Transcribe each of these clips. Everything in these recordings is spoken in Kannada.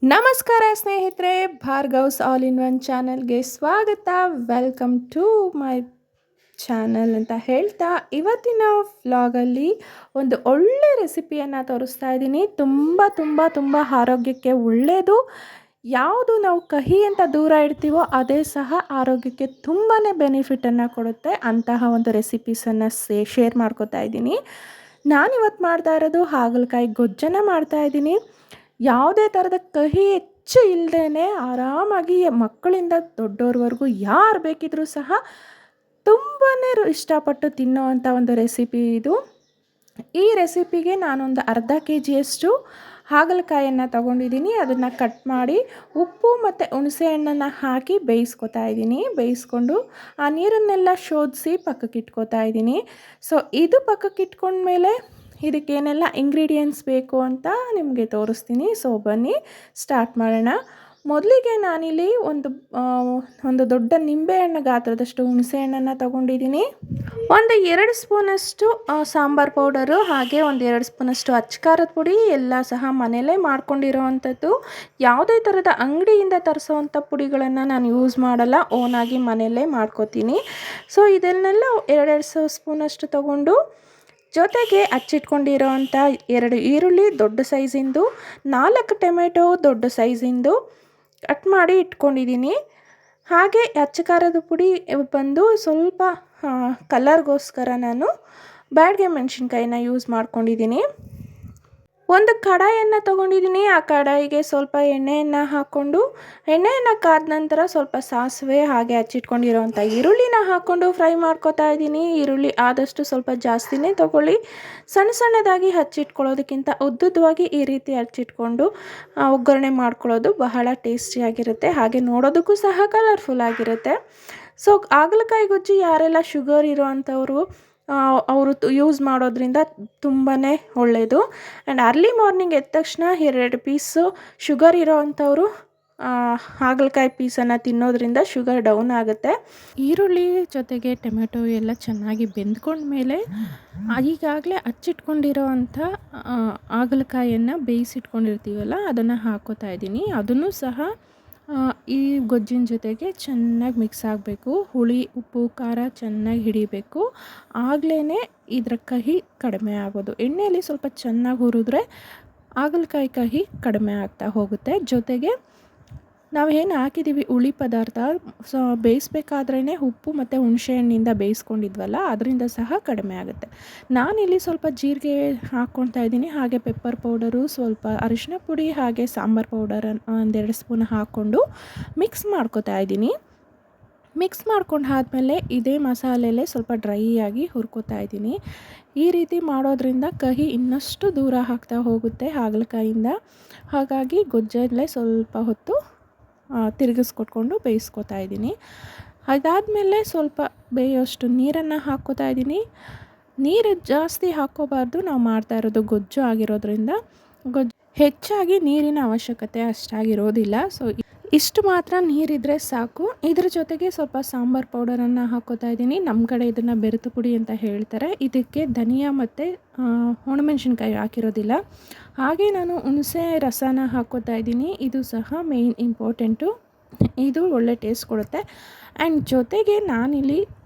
ನಮಸ್ಕಾರ ಸ್ನೇಹಿತರೆ, ಭಾರ್ಗವ್ಸ್ ಆಲ್ ಇನ್ ಒನ್ ಚಾನಲ್ಗೆ ಸ್ವಾಗತ. ವೆಲ್ಕಮ್ ಟು ಮೈ ಚಾನಲ್ ಅಂತ ಹೇಳ್ತಾ, ಇವತ್ತಿನ ವ್ಲಾಗಲ್ಲಿ ಒಂದು ಒಳ್ಳೆ ರೆಸಿಪಿಯನ್ನು ತೋರಿಸ್ತಾ ಇದ್ದೀನಿ. ತುಂಬ ತುಂಬ ತುಂಬ ಆರೋಗ್ಯಕ್ಕೆ ಒಳ್ಳೆಯದು. ಯಾವುದು ನಾವು ಕಹಿ ಅಂತ ದೂರ ಇಡ್ತೀವೋ ಅದೇ ಸಹ ಆರೋಗ್ಯಕ್ಕೆ ತುಂಬಾ ಬೆನಿಫಿಟನ್ನು ಕೊಡುತ್ತೆ. ಅಂತಹ ಒಂದು ರೆಸಿಪೀಸನ್ನು ಶೇರ್ ಮಾಡ್ಕೋತಾ ಇದ್ದೀನಿ. ನಾನಿವತ್ತು ಮಾಡ್ತಾ ಇರೋದು ಹಾಗಲಕಾಯಿ ಗೊಜ್ಜನ್ನು ಮಾಡ್ತಾ ಇದ್ದೀನಿ. ಯಾವುದೇ ಥರದ ಕಹಿ ಹೆಚ್ಚು ಇಲ್ಲದೇ ಆರಾಮಾಗಿ ಮಕ್ಕಳಿಂದ ದೊಡ್ಡೋರ್ವರೆಗೂ ಯಾರು ಬೇಕಿದ್ರೂ ಸಹ ತುಂಬಾ ಇಷ್ಟಪಟ್ಟು ತಿನ್ನೋವಂಥ ಒಂದು ರೆಸಿಪಿ ಇದು. ಈ ರೆಸಿಪಿಗೆ ನಾನೊಂದು ಅರ್ಧ ಕೆ ಜಿಯಷ್ಟು ಹಾಗಲಕಾಯನ್ನು ತಗೊಂಡಿದ್ದೀನಿ. ಅದನ್ನು ಕಟ್ ಮಾಡಿ ಉಪ್ಪು ಮತ್ತು ಹುಣಸೆ ಹಣ್ಣನ್ನು ಹಾಕಿ ಬೇಯಿಸ್ಕೊತಾ ಇದ್ದೀನಿ. ಬೇಯಿಸ್ಕೊಂಡು ಆ ನೀರನ್ನೆಲ್ಲ ಶೋಧಿಸಿ ಪಕ್ಕಕ್ಕೆ ಇಟ್ಕೊತಾ ಇದ್ದೀನಿ. ಸೊ ಇದು ಪಕ್ಕಕ್ಕೆ ಇಟ್ಕೊಂಡ್ಮೇಲೆ ಇದಕ್ಕೇನೆಲ್ಲ ಇಂಗ್ರೀಡಿಯೆಂಟ್ಸ್ ಬೇಕು ಅಂತ ನಿಮಗೆ ತೋರಿಸ್ತೀನಿ. ಸೊ ಬನ್ನಿ ಸ್ಟಾರ್ಟ್ ಮಾಡೋಣ. ಮೊದಲಿಗೆ ನಾನಿಲ್ಲಿ ಒಂದು ದೊಡ್ಡ ನಿಂಬೆಹಣ್ಣು ಗಾತ್ರದಷ್ಟು ಹುಣಸೆಹಣ್ಣನ್ನು ತಗೊಂಡಿದ್ದೀನಿ. ಒಂದು 2 ಸ್ಪೂನಷ್ಟು ಸಾಂಬಾರು ಪೌಡರು, ಹಾಗೆ ಒಂದು 2 ಸ್ಪೂನಷ್ಟು ಅಚ್ಚಕಾರದ ಪುಡಿ, ಎಲ್ಲ ಸಹ ಮನೆಯಲ್ಲೇ ಮಾಡ್ಕೊಂಡಿರೋವಂಥದ್ದು. ಯಾವುದೇ ಥರದ ಅಂಗಡಿಯಿಂದ ತರಿಸೋವಂಥ ಪುಡಿಗಳನ್ನು ನಾನು ಯೂಸ್ ಮಾಡಲ್ಲ, ಓನಾಗಿ ಮನೆಯಲ್ಲೇ ಮಾಡ್ಕೋತೀನಿ. ಸೊ ಇದನ್ನೆಲ್ಲ 2 ಸ್ಪೂನಷ್ಟು ತಗೊಂಡು, ಜೊತೆಗೆ ಹಚ್ಚಿಟ್ಕೊಂಡಿರೋವಂಥ 2 ಈರುಳ್ಳಿ ದೊಡ್ಡ ಸೈಜಿಂದು, 4 ಟೊಮೆಟೊ ದೊಡ್ಡ ಸೈಜಿಂದು ಕಟ್ ಮಾಡಿ ಇಟ್ಕೊಂಡಿದ್ದೀನಿ. ಹಾಗೆ ಅಚ್ಚ ಖಾರದ ಪುಡಿ ಬಂದು ಸ್ವಲ್ಪ ಕಲರ್ಗೋಸ್ಕರ ನಾನು ಬ್ಯಾಡಗೆ ಮೆಣಸಿನ್ಕಾಯಿನ ಯೂಸ್ ಮಾಡ್ಕೊಂಡಿದ್ದೀನಿ. ಒಂದು ಕಡಾಯಿಯನ್ನು ತೊಗೊಂಡಿದ್ದೀನಿ. ಆ ಕಡಾಯಿಗೆ ಸ್ವಲ್ಪ ಎಣ್ಣೆಯನ್ನು ಹಾಕ್ಕೊಂಡು, ಎಣ್ಣೆಯನ್ನು ಕಾದ ನಂತರ ಸ್ವಲ್ಪ ಸಾಸಿವೆ ಹಾಗೆ ಹಚ್ಚಿಟ್ಕೊಂಡಿರೋವಂಥ ಈರುಳ್ಳಿನ ಹಾಕ್ಕೊಂಡು ಫ್ರೈ ಮಾಡ್ಕೊತಾ ಇದ್ದೀನಿ. ಈರುಳ್ಳಿ ಆದಷ್ಟು ಸ್ವಲ್ಪ ಜಾಸ್ತಿನೇ ತೊಗೊಳ್ಳಿ. ಸಣ್ಣ ಸಣ್ಣದಾಗಿ ಹಚ್ಚಿಟ್ಕೊಳ್ಳೋದಕ್ಕಿಂತ ಉದ್ದುದ್ದವಾಗಿ ಈ ರೀತಿ ಹಚ್ಚಿಟ್ಕೊಂಡು ಒಗ್ಗರಣೆ ಮಾಡ್ಕೊಳ್ಳೋದು ಬಹಳ ಟೇಸ್ಟಿಯಾಗಿರುತ್ತೆ, ಹಾಗೆ ನೋಡೋದಕ್ಕೂ ಸಹ ಕಲರ್ಫುಲ್ ಆಗಿರುತ್ತೆ. ಸೊ ಹಾಗಲಕಾಯಿ ಗೊಜ್ಜು ಯಾರೆಲ್ಲ ಶುಗರ್ ಇರೋ ಅಂಥವರು ಅವರು ಯೂಸ್ ಮಾಡೋದ್ರಿಂದ ತುಂಬಾ ಒಳ್ಳೆಯದು. ಆ್ಯಂಡ್ ಅರ್ಲಿ ಮಾರ್ನಿಂಗ್ ಎದ್ದ ತಕ್ಷಣ 2 ಪೀಸು ಶುಗರ್ ಇರೋ ಅಂಥವರು ಹಾಗಲಕಾಯಿ ಪೀಸನ್ನು ತಿನ್ನೋದ್ರಿಂದ ಶುಗರ್ ಡೌನ್ ಆಗುತ್ತೆ. ಈರುಳ್ಳಿ ಜೊತೆಗೆ ಟೊಮೆಟೊ ಎಲ್ಲ ಚೆನ್ನಾಗಿ ಬೆಂದ್ಕೊಂಡ್ಮೇಲೆ ಈಗಾಗಲೇ ಹಚ್ಚಿಟ್ಕೊಂಡಿರೋ ಅಂಥ ಹಾಗಲಕಾಯನ್ನು ಬೇಯಿಸಿಟ್ಕೊಂಡಿರ್ತೀವಲ್ಲ ಅದನ್ನು ಹಾಕೋತಾ ಇದ್ದೀನಿ. ಅದನ್ನು ಸಹ ಈ ಗೊಜ್ಜಿನ ಜೊತೆಗೆ ಚೆನ್ನಾಗಿ ಮಿಕ್ಸ್ ಆಗಬೇಕು. ಹುಳಿ ಉಪ್ಪು ಖಾರ ಚೆನ್ನಾಗಿ ಹಿಡಿಬೇಕು. ಆಗಲೇ ಇದರ ಕಹಿ ಕಡಿಮೆ ಆಗೋದು. ಎಣ್ಣೆಯಲ್ಲಿ ಸ್ವಲ್ಪ ಚೆನ್ನಾಗಿ ಹುರಿದ್ರೆ ಹಾಗಲಕಾಯಿ ಕಹಿ ಕಡಿಮೆ ಆಗ್ತಾ ಹೋಗುತ್ತೆ. ಜೊತೆಗೆ ನಾವೇನು ಹಾಕಿದ್ದೀವಿ ಹುಳಿ ಪದಾರ್ಥ, ಸೊ ಬೇಯಿಸ್ಬೇಕಾದ್ರೇ ಉಪ್ಪು ಮತ್ತು ಹುಣಸೆಹಣ್ಣಿಂದ ಬೇಯಿಸ್ಕೊಂಡಿದ್ವಲ್ಲ ಅದರಿಂದ ಸಹ ಕಡಿಮೆ ಆಗುತ್ತೆ. ನಾನಿಲ್ಲಿ ಸ್ವಲ್ಪ ಜೀರಿಗೆ ಹಾಕ್ಕೊಳ್ತಾ ಇದ್ದೀನಿ, ಹಾಗೆ ಪೆಪ್ಪರ್ ಪೌಡರು, ಸ್ವಲ್ಪ ಅರಿಶಿನ ಪುಡಿ, ಹಾಗೆ ಸಾಂಬಾರು ಪೌಡರ್ 1-2 ಸ್ಪೂನ್ ಹಾಕ್ಕೊಂಡು ಮಿಕ್ಸ್ ಮಾಡ್ಕೊತಾ ಇದ್ದೀನಿ. ಮಿಕ್ಸ್ ಮಾಡ್ಕೊಂಡು ಆದಮೇಲೆ ಇದೇ ಮಸಾಲೆಯಲ್ಲೇ ಸ್ವಲ್ಪ ಡ್ರೈ ಆಗಿ ಹುರ್ಕೋತಾ ಇದ್ದೀನಿ. ಈ ರೀತಿ ಮಾಡೋದ್ರಿಂದ ಕಹಿ ಇನ್ನಷ್ಟು ದೂರ ಆಗ್ತಾ ಹೋಗುತ್ತೆ ಹಾಗಲಕಾಯಿಂದ. ಹಾಗಾಗಿ ಗೊಜ್ಜಲ್ಲೇ ಸ್ವಲ್ಪ ಹೊತ್ತು ತಿರುಗಿಸ್ಕೊಟ್ಕೊಂಡು ಬೇಯಿಸ್ಕೊತಾ ಇದ್ದೀನಿ. ಅದಾದಮೇಲೆ ಸ್ವಲ್ಪ ಬೇಯೋಷ್ಟು ನೀರನ್ನು ಹಾಕ್ಕೋತಾ ಇದ್ದೀನಿ. ನೀರು ಜಾಸ್ತಿ ಹಾಕ್ಕೋಬಾರ್ದು, ನಾವು ಮಾಡ್ತಾ ಇರೋದು ಗೊಜ್ಜು ಆಗಿರೋದ್ರಿಂದ ಹೆಚ್ಚಾಗಿ ನೀರಿನ ಅವಶ್ಯಕತೆ ಅಷ್ಟಾಗಿರೋದಿಲ್ಲ. ಸೊ ಇಷ್ಟು ಮಾತ್ರ ನೀರಿದ್ರೆ ಸಾಕು. ಇದ್ರ ಜೊತೆಗೆ ಸ್ವಲ್ಪ ಸಾಂಬಾರು ಪೌಡರನ್ನು ಹಾಕ್ಕೋತಾ ಇದ್ದೀನಿ. ನಮ್ಮ ಕಡೆ ಇದನ್ನು ಬೆರೆತು ಪುಡಿ ಅಂತ ಹೇಳ್ತಾರೆ. ಇದಕ್ಕೆ ಧನಿಯಾ ಮತ್ತು ಒಣಮೆಣ್ಸಿನ್ಕಾಯಿ ಹಾಕಿರೋದಿಲ್ಲ. ಹಾಗೆ ನಾನು ಹುಣಸೆ ರಸನ ಹಾಕ್ಕೋತಾ ಇದ್ದೀನಿ. ಇದು ಸಹ ಮೇಯ್ನ್ ಇಂಪಾರ್ಟೆಂಟು, ಇದು ಒಳ್ಳೆ ಟೇಸ್ಟ್ ಕೊಡುತ್ತೆ. ಆ್ಯಂಡ್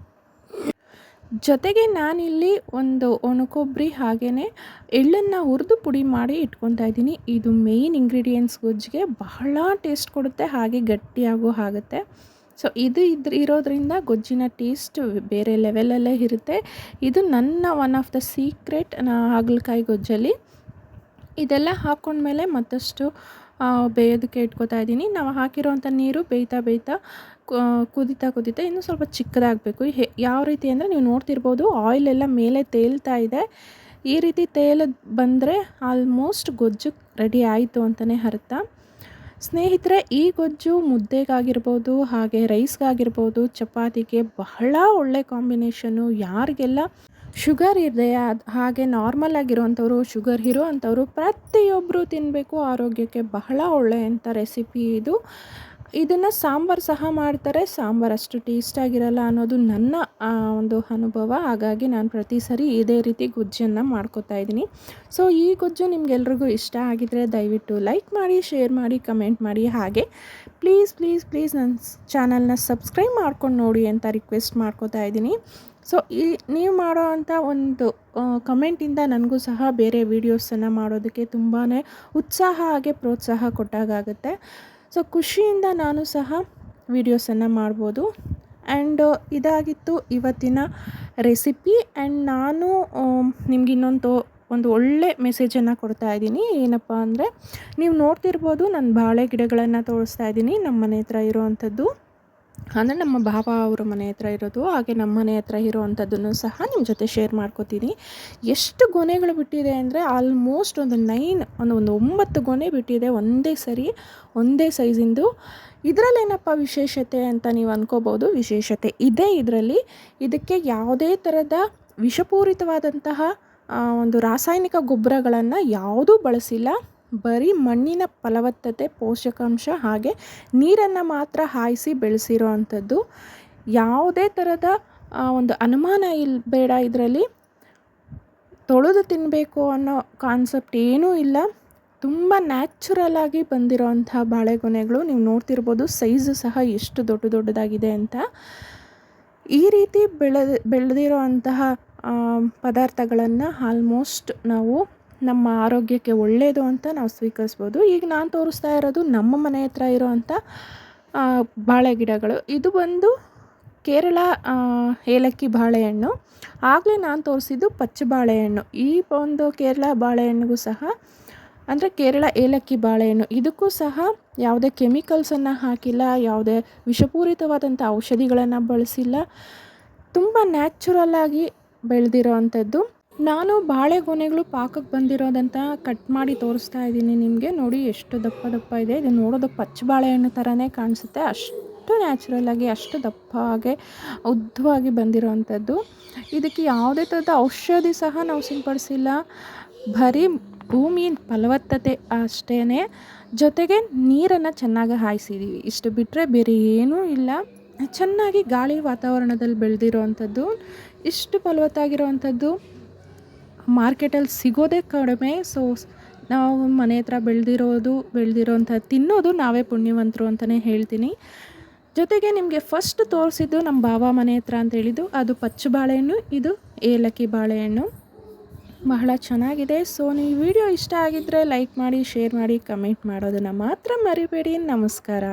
ಜೊತೆಗೆ ನಾನಿಲ್ಲಿ ಒಂದು ಒಣಕೊಬ್ಬರಿ ಹಾಗೆಯೇ ಎಳ್ಳನ್ನು ಹುರಿದು ಪುಡಿ ಮಾಡಿ ಇಟ್ಕೊತಾ ಇದ್ದೀನಿ. ಇದು ಮೇಯ್ನ್ ಇಂಗ್ರೀಡಿಯೆಂಟ್ಸ್ ಗೊಜ್ಜಿಗೆ ಬಹಳ ಟೇಸ್ಟ್ ಕೊಡುತ್ತೆ, ಹಾಗೆ ಗಟ್ಟಿಯಾಗೂ ಆಗುತ್ತೆ. ಸೊ ಇದು ಇರೋದ್ರಿಂದ ಗೊಜ್ಜಿನ ಟೇಸ್ಟ್ ಬೇರೆ ಲೆವೆಲಲ್ಲೇ ಇರುತ್ತೆ. ಇದು ನನ್ನ ಒನ್ ಆಫ್ ದ ಸೀಕ್ರೆಟ್ ಹಾಗಲಕಾಯಿ ಗೊಜ್ಜಲ್ಲಿ. ಇದೆಲ್ಲ ಹಾಕ್ಕೊಂಡ್ಮೇಲೆ ಮತ್ತಷ್ಟು ಬೇಯೋದಕ್ಕೆ ಇಟ್ಕೊತಾ ಇದ್ದೀನಿ. ನಾವು ಹಾಕಿರೋವಂಥ ನೀರು ಬೇಯ್ತಾ ಕುದೀತಾ ಇನ್ನೂ ಸ್ವಲ್ಪ ಚಿಕ್ಕದಾಗಬೇಕು. ಯಾವ ರೀತಿ ಅಂದರೆ ನೀವು ನೋಡ್ತಿರ್ಬೋದು, ಆಯಿಲೆಲ್ಲ ಮೇಲೆ ತೇಲ್ತಾ ಇದೆ. ಈ ರೀತಿ ತೇಲದು ಬಂದರೆ ಆಲ್ಮೋಸ್ಟ್ ಗೊಜ್ಜು ರೆಡಿ ಆಯಿತು ಅಂತಲೇ ಅರ್ಥ. ಸ್ನೇಹಿತರೆ, ಈ ಗೊಜ್ಜು ಮುದ್ದೆಗಾಗಿರ್ಬೋದು, ಹಾಗೆ ರೈಸ್ಗಾಗಿರ್ಬೋದು, ಚಪಾತಿಗೆ ಬಹಳ ಒಳ್ಳೆ ಕಾಂಬಿನೇಷನ್ನು. ಯಾರಿಗೆಲ್ಲ ಶುಗರ್ ಇದೆ ಹಾಗೆ ನಾರ್ಮಲ್ ಆಗಿರೋವಂಥವ್ರು, ಶುಗರ್ ಇರೋ ಅಂಥವ್ರು ಪ್ರತಿಯೊಬ್ಬರು ತಿನ್ನಬೇಕು. ಆರೋಗ್ಯಕ್ಕೆ ಬಹಳ ಒಳ್ಳೆಯಂಥ ರೆಸಿಪಿ ಇದು. ಇದನ್ನು ಸಾಂಬಾರು ಸಹ ಮಾಡ್ತಾರೆ. ಸಾಂಬಾರು ಅಷ್ಟು ಟೇಸ್ಟಾಗಿರಲ್ಲ ಅನ್ನೋದು ನನ್ನ ಒಂದು ಅನುಭವ. ಹಾಗಾಗಿ ನಾನು ಪ್ರತಿ ಸರಿ ಇದೇ ರೀತಿ ಗೊಜ್ಜನ್ನು ಮಾಡ್ಕೊತಾ ಇದ್ದೀನಿ. ಸೊ ಈ ಗೊಜ್ಜು ನಿಮ್ಗೆಲ್ರಿಗೂ ಇಷ್ಟ ಆಗಿದರೆ ದಯವಿಟ್ಟು ಲೈಕ್ ಮಾಡಿ, ಶೇರ್ ಮಾಡಿ, ಕಮೆಂಟ್ ಮಾಡಿ. ಹಾಗೆ ಪ್ಲೀಸ್ ನನ್ನ ಚಾನಲ್ನ ಸಬ್ಸ್ಕ್ರೈಬ್ ಮಾಡ್ಕೊಂಡು ನೋಡಿ ಅಂತ ರಿಕ್ವೆಸ್ಟ್ ಮಾಡ್ಕೊತಾ ಇದ್ದೀನಿ. ಸೊ ನೀವು ಮಾಡೋ ಅಂಥ ಒಂದು ಕಮೆಂಟಿಂದ ನನಗೂ ಸಹ ಬೇರೆ ವೀಡಿಯೋಸನ್ನು ಮಾಡೋದಕ್ಕೆ ತುಂಬಾ ಉತ್ಸಾಹ ಹಾಗೆ ಪ್ರೋತ್ಸಾಹ ಕೊಟ್ಟಾಗುತ್ತೆ. ಸೊ ಖುಷಿಯಿಂದ ನಾನು ಸಹ ವೀಡಿಯೋಸನ್ನು ಮಾಡ್ಬೋದು. ಆ್ಯಂಡ್ ಇದಾಗಿತ್ತು ಇವತ್ತಿನ ರೆಸಿಪಿ. ಆ್ಯಂಡ್ ನಾನು ನಿಮ್ಗೆ ಒಂದು ಒಳ್ಳೆ ಮೆಸೇಜನ್ನು ಕೊಡ್ತಾ ಇದ್ದೀನಿ. ಏನಪ್ಪ ಅಂದರೆ, ನೀವು ನೋಡ್ತಿರ್ಬೋದು ನಾನು ಬಾಳೆ ಗಿಡಗಳನ್ನು ತೋರಿಸ್ತಾ ಇದ್ದೀನಿ. ನಮ್ಮ ಮನೆ ಹತ್ರ ಇರೋವಂಥದ್ದು, ಅಂದರೆ ನಮ್ಮ ಭಾವ ಅವರ ಮನೆ ಹತ್ರ ಇರೋದು. ಹಾಗೆ ನಮ್ಮ ಮನೆ ಹತ್ರ ಇರೋವಂಥದ್ದನ್ನು ಸಹ ನಿಮ್ಮ ಜೊತೆ ಶೇರ್ ಮಾಡ್ಕೋತೀನಿ. ಎಷ್ಟು ಗೊನೆಗಳು ಬಿಟ್ಟಿದೆ ಅಂದರೆ ಆಲ್ಮೋಸ್ಟ್ ಒಂದು 9 ಗೊನೆ ಬಿಟ್ಟಿದೆ ಒಂದೇ ಸೈಜಿಂದು. ಇದರಲ್ಲೇನಪ್ಪ ವಿಶೇಷತೆ ಅಂತ ನೀವು ಅಂದ್ಕೋಬೋದು. ವಿಶೇಷತೆ ಇದೆ ಇದರಲ್ಲಿ. ಇದಕ್ಕೆ ಯಾವುದೇ ಥರದ ವಿಷಪೂರಿತವಾದಂತಹ ಒಂದು ರಾಸಾಯನಿಕ ಗೊಬ್ಬರಗಳನ್ನು ಯಾವುದೂ ಬಳಸಿಲ್ಲ. ಬರೀ ಮಣ್ಣಿನ ಫಲವತ್ತತೆ, ಪೋಷಕಾಂಶ ಹಾಗೆ ನೀರನ್ನು ಮಾತ್ರ ಹಾಯಿಸಿ ಬೆಳೆಸಿರೋ ಅಂಥದ್ದು. ಯಾವುದೇ ಥರದ ಒಂದು ಅನುಮಾನ ಬೇಡ ಇದರಲ್ಲಿ. ತೊಳೆದು ತಿನ್ನಬೇಕು ಅನ್ನೋ ಕಾನ್ಸೆಪ್ಟ್ ಏನೂ ಇಲ್ಲ. ತುಂಬ ನ್ಯಾಚುರಲ್ ಆಗಿ ಬಂದಿರೋವಂಥ ಬಾಳೆಗೊನೆಗಳು. ನೀವು ನೋಡ್ತಿರ್ಬೋದು ಸೈಜು ಸಹ ಎಷ್ಟು ದೊಡ್ಡದಾಗಿದೆ ಅಂತ. ಈ ರೀತಿ ಬೆಳೆದಿರೋ ಅಂತಹ ಪದಾರ್ಥಗಳನ್ನು ಆಲ್ಮೋಸ್ಟ್ ನಾವು ನಮ್ಮ ಆರೋಗ್ಯಕ್ಕೆ ಒಳ್ಳೆಯದು ಅಂತ ನಾವು ಸ್ವೀಕರಿಸ್ಬೋದು. ಈಗ ನಾನು ತೋರಿಸ್ತಾ ಇರೋದು ನಮ್ಮ ಮನೆ ಹತ್ರ ಇರೋವಂಥ ಬಾಳೆ ಗಿಡಗಳು. ಇದು ಬಂದು ಕೇರಳ ಏಲಕ್ಕಿ ಬಾಳೆಹಣ್ಣು. ಆಗಲೇ ನಾನು ತೋರಿಸಿದ್ದು ಪಚ್ಚ ಬಾಳೆಹಣ್ಣು. ಈ ಒಂದು ಕೇರಳ ಬಾಳೆಹಣ್ಣಿಗೂ ಸಹ, ಅಂದರೆ ಕೇರಳ ಏಲಕ್ಕಿ ಬಾಳೆಹಣ್ಣು, ಇದಕ್ಕೂ ಸಹ ಯಾವುದೇ ಕೆಮಿಕಲ್ಸನ್ನು ಹಾಕಿಲ್ಲ, ಯಾವುದೇ ವಿಷಪೂರಿತವಾದಂಥ ಔಷಧಿಗಳನ್ನು ಬಳಸಿಲ್ಲ. ತುಂಬ ನ್ಯಾಚುರಲ್ಲಾಗಿ ಬೆಳೆದಿರೋ ಅಂಥದ್ದು. ನಾನು ಬಾಳೆಗೊನೆಗಳು ಪಾಕಕ್ಕೆ ಬಂದಿರೋದಂತ ಕಟ್ ಮಾಡಿ ತೋರಿಸ್ತಾ ಇದ್ದೀನಿ ನಿಮಗೆ. ನೋಡಿ ಎಷ್ಟು ದಪ್ಪ ಇದೆ. ಇದು ನೋಡೋದು ಪಚ್ಚ ಬಾಳೆಹಣ್ಣು ಥರನೇ ಕಾಣಿಸುತ್ತೆ. ಅಷ್ಟು ನ್ಯಾಚುರಲ್ಲಾಗಿ, ಅಷ್ಟು ದಪ್ಪಗೆ ಉದ್ದವಾಗಿ ಬಂದಿರೋ ಅಂಥದ್ದು. ಇದಕ್ಕೆ ಯಾವುದೇ ಥರದ ಔಷಧಿ ಸಹ ನಾವು ಸಿಂಪಡಿಸಿಲ್ಲ. ಬರೀ ಭೂಮಿ ಫಲವತ್ತತೆ ಅಷ್ಟೇ, ಜೊತೆಗೆ ನೀರನ್ನು ಚೆನ್ನಾಗಿ ಹಾಯಿಸಿದ್ದೀವಿ. ಇಷ್ಟು ಬಿಟ್ಟರೆ ಬೇರೆ ಏನೂ ಇಲ್ಲ. ಚೆನ್ನಾಗಿ ಗಾಳಿ ವಾತಾವರಣದಲ್ಲಿ ಬೆಳೆದಿರೋ ಅಂಥದ್ದು. ಇಷ್ಟು ಫಲವತ್ತಾಗಿರೋ ಮಾರ್ಕೆಟಲ್ಲಿ ಸಿಗೋದೇ ಕಡಿಮೆ. ಸೊ ನಾವು ಮನೆ ಹತ್ರ ಬೆಳೆದಿರೋಂಥದ್ದು ತಿನ್ನೋದು ನಾವೇ ಪುಣ್ಯವಂತರು ಅಂತಲೇ ಹೇಳ್ತೀನಿ. ಜೊತೆಗೆ ನಿಮಗೆ ಫಸ್ಟ್ ತೋರಿಸಿದ್ದು ನಮ್ಮ ಭಾವ ಮನೆ ಹತ್ರ ಅಂತ ಹೇಳಿದ್ದು ಅದು ಪಚ್ಚ ಬಾಳೆಹಣ್ಣು, ಇದು ಏಲಕ್ಕಿ ಬಾಳೆಹಣ್ಣು. ಬಹಳ ಚೆನ್ನಾಗಿದೆ. ಸೊ ನೀವು ವಿಡಿಯೋ ಇಷ್ಟ ಆಗಿದ್ದರೆ ಲೈಕ್ ಮಾಡಿ, ಶೇರ್ ಮಾಡಿ, ಕಮೆಂಟ್ ಮಾಡೋದನ್ನು ಮಾತ್ರ ಮರಿಬೇಡಿ. ನಮಸ್ಕಾರ.